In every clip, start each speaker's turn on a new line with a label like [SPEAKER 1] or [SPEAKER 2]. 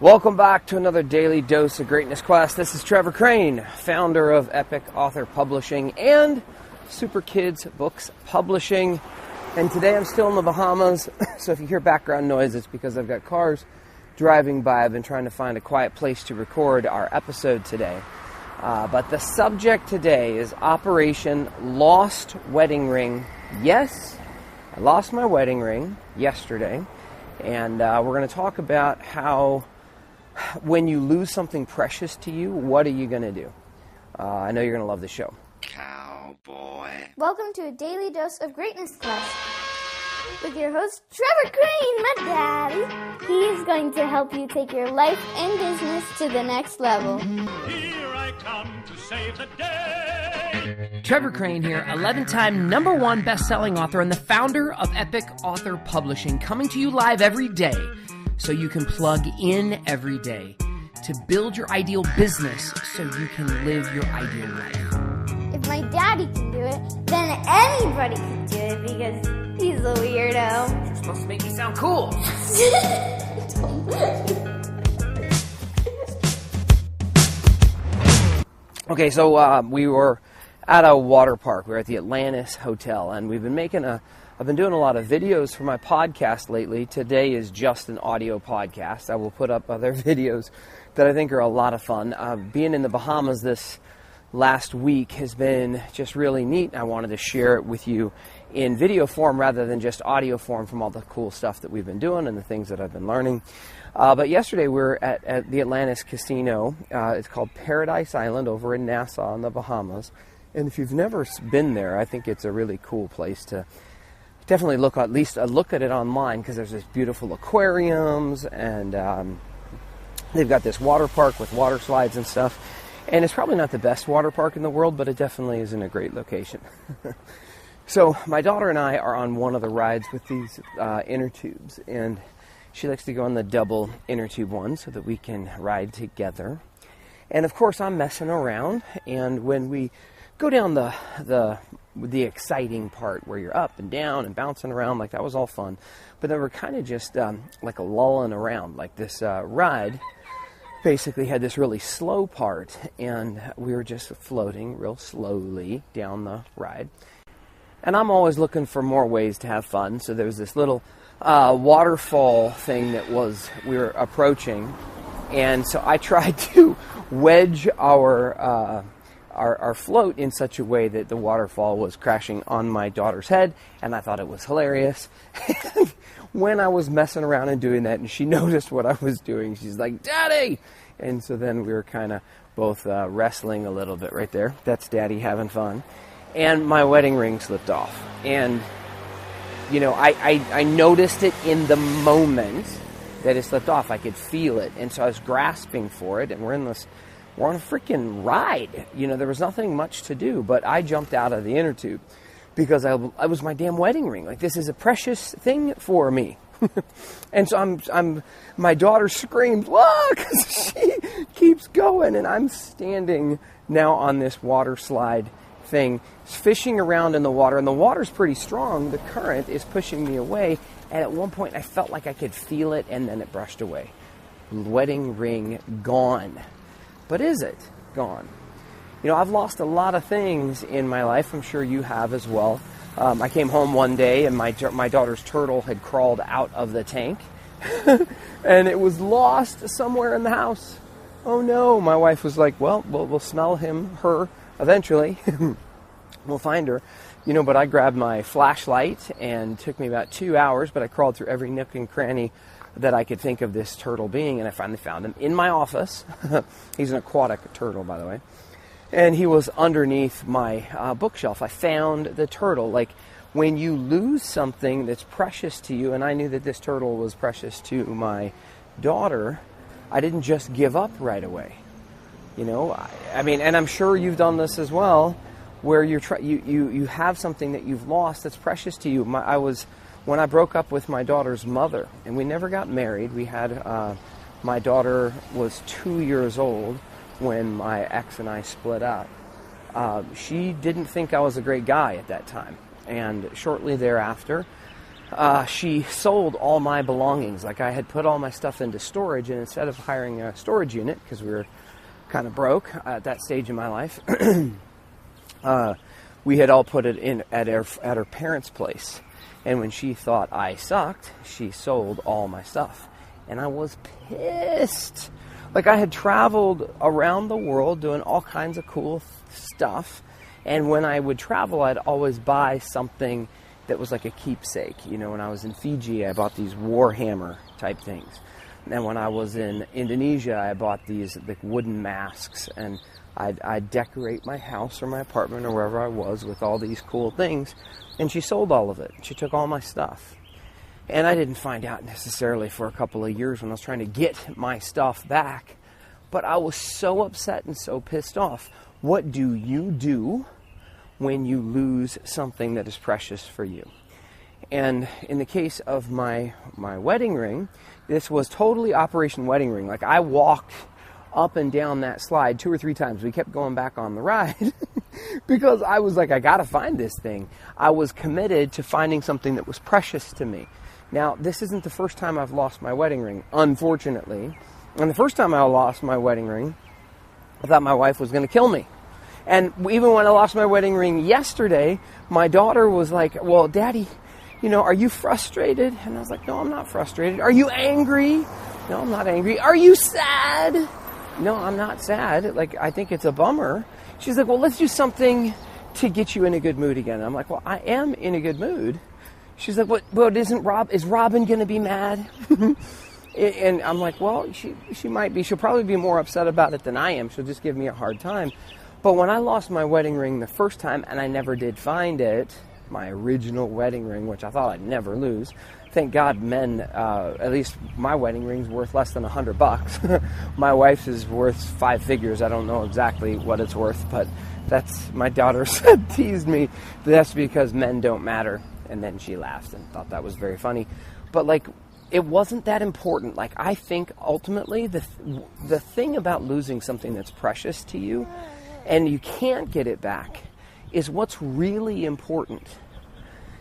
[SPEAKER 1] Welcome back to another daily dose of Greatness Quest. This is Trevor Crane, founder of Epic Author Publishing and Super Kids Books Publishing. And today I'm still in the Bahamas, so if you hear background noise, it's because I've got cars driving by. I've been trying to find a quiet place to record our episode today. But the subject today is Operation Lost Wedding Ring. Yes, I lost my wedding ring yesterday, and we're going to talk about how when you lose something precious to you, what are you going to do? I know you're going to love the show.
[SPEAKER 2] Cowboy.
[SPEAKER 3] Welcome to a daily dose of Greatness Quest with your host, Trevor Crane, my daddy. He's going to help you take your life and business to the next level.
[SPEAKER 4] Here I come to save the day.
[SPEAKER 5] Trevor Crane here, 11-time #1 best-selling author and the founder of Epic Author Publishing, coming to you live every day so you can plug in every day to build your ideal business so you can live your ideal life.
[SPEAKER 3] If my daddy can do it, then anybody can do it because he's a weirdo.
[SPEAKER 5] You're supposed to make me sound cool.
[SPEAKER 1] Okay, so we were at a water park. We were at the Atlantis Hotel, and I've been doing a lot of videos for my podcast lately. Today is just an audio podcast. I will put up other videos that I think are a lot of fun. Being in the Bahamas this last week has been just really neat. I wanted to share it with you in video form rather than just audio form from all the cool stuff that we've been doing and the things that I've been learning. But yesterday we were at the Atlantis Casino. It's called Paradise Island over in Nassau in the Bahamas. And if you've never been there, I think it's a really cool place to definitely look at least look at it online, because there's this beautiful aquariums and they've got this water park with water slides and stuff. And it's probably not the best water park in the world, but it definitely is in a great location. So my daughter and I are on one of the rides with these inner tubes, and she likes to go on the double inner tube one so that we can ride together. And of course I'm messing around, and when we go down the exciting part where you're up and down and bouncing around, like that was all fun. But then we're kind of just like a lulling around. Like this ride basically had this really slow part, and we were just floating real slowly down the ride. And I'm always looking for more ways to have fun. So there was this little waterfall thing that we were approaching, and so I tried to wedge our float in such a way that the waterfall was crashing on my daughter's head, and I thought it was hilarious. And when I was messing around and doing that, and she noticed what I was doing, she's like, "Daddy!" And so then we were kind of both wrestling a little bit right there. That's Daddy having fun. And my wedding ring slipped off. And, you know, I noticed it in the moment that it slipped off. I could feel it. And so I was grasping for it, and we're on a freaking ride. You know, there was nothing much to do, but I jumped out of the inner tube because I was my damn wedding ring. Like, this is a precious thing for me. And so my daughter screams, "Look!" She keeps going, and I'm standing now on this water slide thing, fishing around in the water, and the water's pretty strong. The current is pushing me away, and at one point I felt like I could feel it, and then it brushed away. Wedding ring gone. But is it gone? You know, I've lost a lot of things in my life. I'm sure you have as well. I came home one day, and my daughter's turtle had crawled out of the tank, and it was lost somewhere in the house. Oh no! My wife was like, "Well, we'll smell her eventually. We'll find her." You know, but I grabbed my flashlight, and it took me about 2 hours, but I crawled through every nook and cranny that I could think of this turtle being, and I finally found him in my office. He's an aquatic turtle, by the way. And he was underneath my bookshelf. I found the turtle. Like, when you lose something that's precious to you, and I knew that this turtle was precious to my daughter, I didn't just give up right away. You know, I mean, and I'm sure you've done this as well, where you have something that you've lost that's precious to you. When I broke up with my daughter's mother, and we never got married, we had, my daughter was 2 years old when my ex and I split up. She didn't think I was a great guy at that time. And shortly thereafter, she sold all my belongings. Like, I had put all my stuff into storage, and instead of hiring a storage unit, because we were kind of broke at that stage in my life, we had all put it in at her parents' place. And when she thought I sucked, she sold all my stuff. And I was pissed. Like, I had traveled around the world doing all kinds of cool stuff. And when I would travel, I'd always buy something that was like a keepsake. You know, when I was in Fiji, I bought these Warhammer type things. And when I was in Indonesia, I bought these like wooden masks. And I'd decorate my house or my apartment or wherever I was with all these cool things. And she sold all of it. She took all my stuff. And I didn't find out necessarily for a couple of years when I was trying to get my stuff back. But I was so upset and so pissed off. What do you do when you lose something that is precious for you? And in the case of my wedding ring, this was totally Operation Wedding Ring. Like, I walked up and down that slide 2 or 3 times. We kept going back on the ride because I was like, I got to find this thing. I was committed to finding something that was precious to me. Now, this isn't the first time I've lost my wedding ring, unfortunately. And the first time I lost my wedding ring, I thought my wife was going to kill me. And even when I lost my wedding ring yesterday, my daughter was like, well, Daddy, you know, are you frustrated? And I was like, no, I'm not frustrated. Are you angry? No, I'm not angry. Are you sad? No, I'm not sad. Like, I think it's a bummer. She's like, well, let's do something to get you in a good mood again. And I'm like, well, I am in a good mood. She's like, well, is Robin going to be mad? And I'm like, well, she might be. She'll probably be more upset about it than I am. She'll just give me a hard time. But when I lost my wedding ring the first time, and I never did find it, my original wedding ring, which I thought I'd never lose. Thank God men, at least my wedding ring's worth less than $100. My wife's is worth 5 figures. I don't know exactly what it's worth, but that's, my daughter teased me. That's because men don't matter. And then she laughed and thought that was very funny. But like, it wasn't that important. Like, I think ultimately the thing about losing something that's precious to you and you can't get it back is what's really important.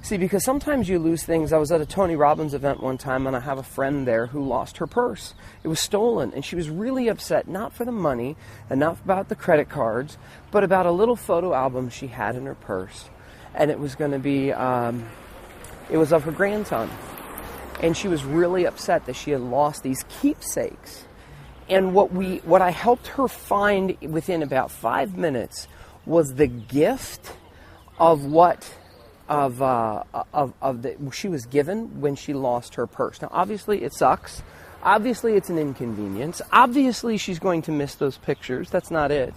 [SPEAKER 1] See, because sometimes you lose things. I was at a Tony Robbins event one time, and I have a friend there who lost her purse. It was stolen, and she was really upset, not for the money and not about the credit cards, but about a little photo album she had in her purse. And it was going to be, it was of her grandson. And she was really upset that she had lost these keepsakes. And what I helped her find within about 5 minutes was the gift of what she was given when she lost her purse. Now, obviously, it sucks. Obviously, it's an inconvenience. Obviously, she's going to miss those pictures. That's not it.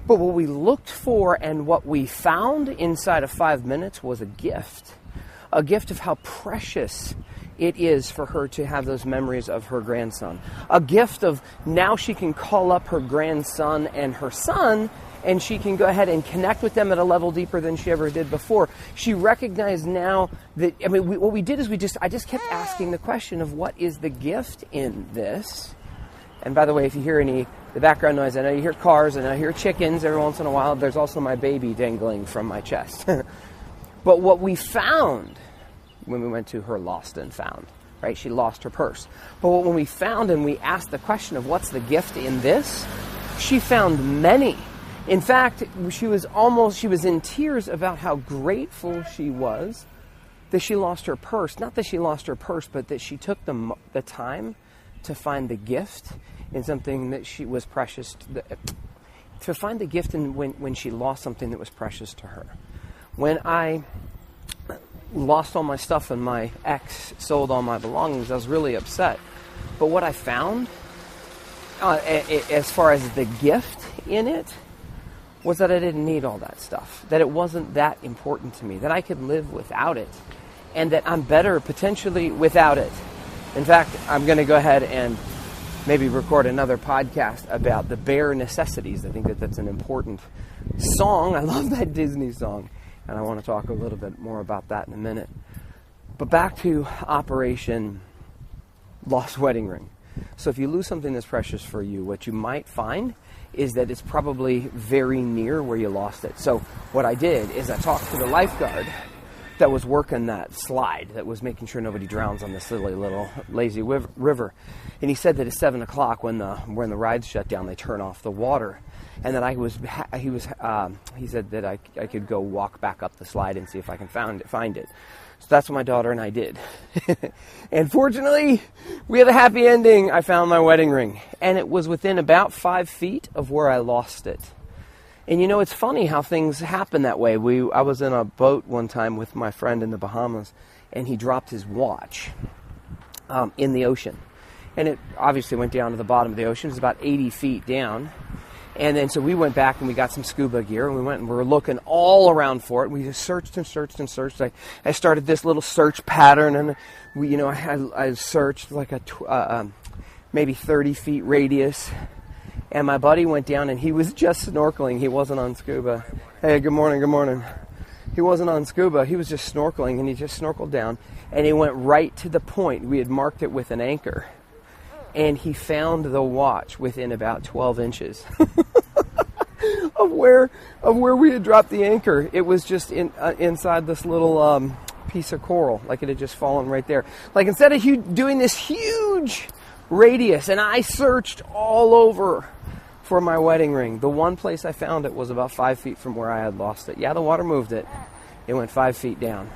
[SPEAKER 1] But what we looked for and what we found inside of 5 minutes was a gift of how precious it is for her to have those memories of her grandson. A gift of now she can call up her grandson and her son, and she can go ahead and connect with them at a level deeper than she ever did before. She recognized now that, I mean, what we did is I just kept asking the question of what is the gift in this? And by the way, if you hear the background noise, I know you hear cars and I hear chickens every once in a while. There's also my baby dangling from my chest. But what we found when we went to her lost and found, right? She lost her purse. But when we found and we asked the question of what's the gift in this, she found many. In fact, she was in tears about how grateful she was that she lost her purse. Not that she lost her purse, but that she took the time to find the gift in something that she was precious to find the gift in when she lost something that was precious to her. When I lost all my stuff and my ex sold all my belongings, I was really upset. But what I found, as far as the gift in it, was that I didn't need all that stuff, that it wasn't that important to me, that I could live without it, and that I'm better potentially without it. In fact, I'm going to go ahead and maybe record another podcast about the bare necessities. I think that's an important song. I love that Disney song, and I want to talk a little bit more about that in a minute. But back to Operation Lost Wedding Ring. So if you lose something that's precious for you, what you might find is that it's probably very near where you lost it. So what I did is I talked to the lifeguard that was working that slide, that was making sure nobody drowns on this silly little lazy river. And he said that at 7 o'clock when the rides shut down, they turn off the water. And that he said that I could go walk back up the slide and see if I can find it. So that's what my daughter and I did. And fortunately, we had a happy ending. I found my wedding ring. And it was within about 5 feet of where I lost it. And it's funny how things happen that way. I was in a boat one time with my friend in the Bahamas, and he dropped his watch in the ocean. And it obviously went down to the bottom of the ocean. It's about 80 feet down. And then so we went back and we got some scuba gear, and we were looking all around for it. We just searched and searched and searched. I started this little search pattern, and I searched like a maybe 30 feet radius. And my buddy went down, and he was just snorkeling. He wasn't on scuba. Hey, good morning, good morning. He wasn't on scuba. He was just snorkeling, and he just snorkeled down. And he went right to the point. We had marked it with an anchor. And he found the watch within about 12 inches of where we had dropped the anchor. It was just inside this little piece of coral, like it had just fallen right there. Like instead of doing this huge radius, and I searched all over for my wedding ring, the one place I found it was about 5 feet from where I had lost it. Yeah, the water moved it. It went 5 feet down.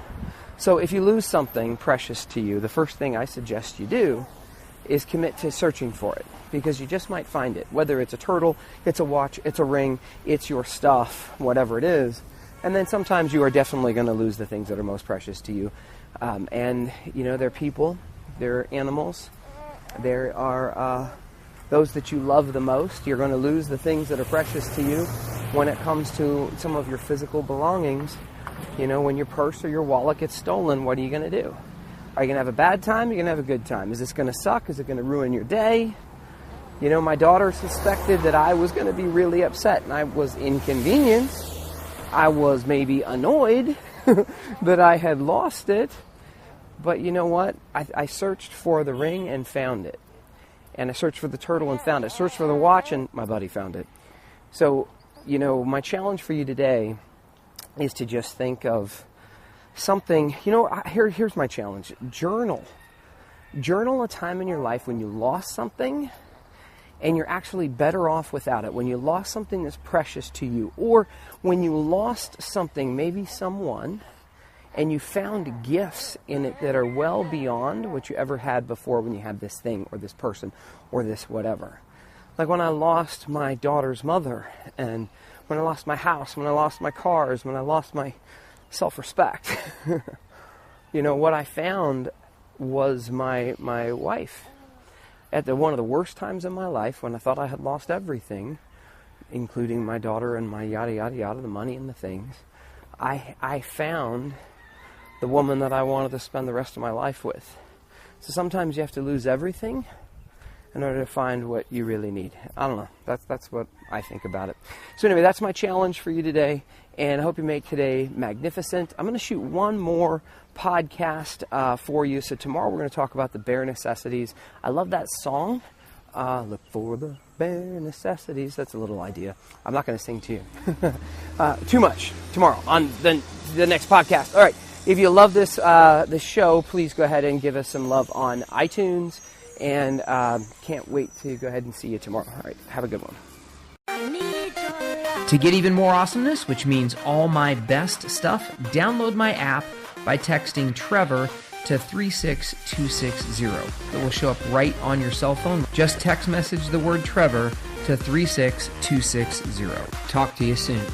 [SPEAKER 1] So if you lose something precious to you, the first thing I suggest you do is commit to searching for it, because you just might find it. Whether it's a turtle, it's a watch, it's a ring, it's your stuff, whatever it is. And then sometimes you are definitely going to lose the things that are most precious to you. And they're people, they're animals, there are those that you love the most. You're going to lose the things that are precious to you when it comes to some of your physical belongings. When your purse or your wallet gets stolen, what are you going to do? Are you going to have a bad time? Are you going to have a good time? Is this going to suck? Is it going to ruin your day? My daughter suspected that I was going to be really upset, and I was inconvenienced. I was maybe annoyed that I had lost it. But you know what? I searched for the ring and found it. And I searched for the turtle and found it. I searched for the watch, and my buddy found it. So, my challenge for you today is to just think of something. Here's my challenge. Journal a time in your life when you lost something and you're actually better off without it. When you lost something that's precious to you, or when you lost something, maybe someone, and you found gifts in it that are well beyond what you ever had before when you had this thing or this person or this whatever. Like when I lost my daughter's mother, and when I lost my house, when I lost my cars, when I lost my self-respect. What I found was my wife. At one of the worst times in my life, when I thought I had lost everything, including my daughter and my yada, yada, yada, the money and the things, I found the woman that I wanted to spend the rest of my life with. So sometimes you have to lose everything in order to find what you really need. I don't know. That's what I think about it. So anyway, that's my challenge for you today, and I hope you make today magnificent. I'm going to shoot one more podcast for you. So tomorrow we're going to talk about the bare necessities. I love that song. Look for the bare necessities. That's a little idea. I'm not going to sing to you. Too much tomorrow on the next podcast. All right. If you love this show, please go ahead and give us some love on iTunes. And can't wait to go ahead and see you tomorrow. All right. Have a good one.
[SPEAKER 5] To get even more awesomeness, which means all my best stuff, download my app by texting Trevor to 36260. It will show up right on your cell phone. Just text message the word Trevor to 36260. Talk to you soon.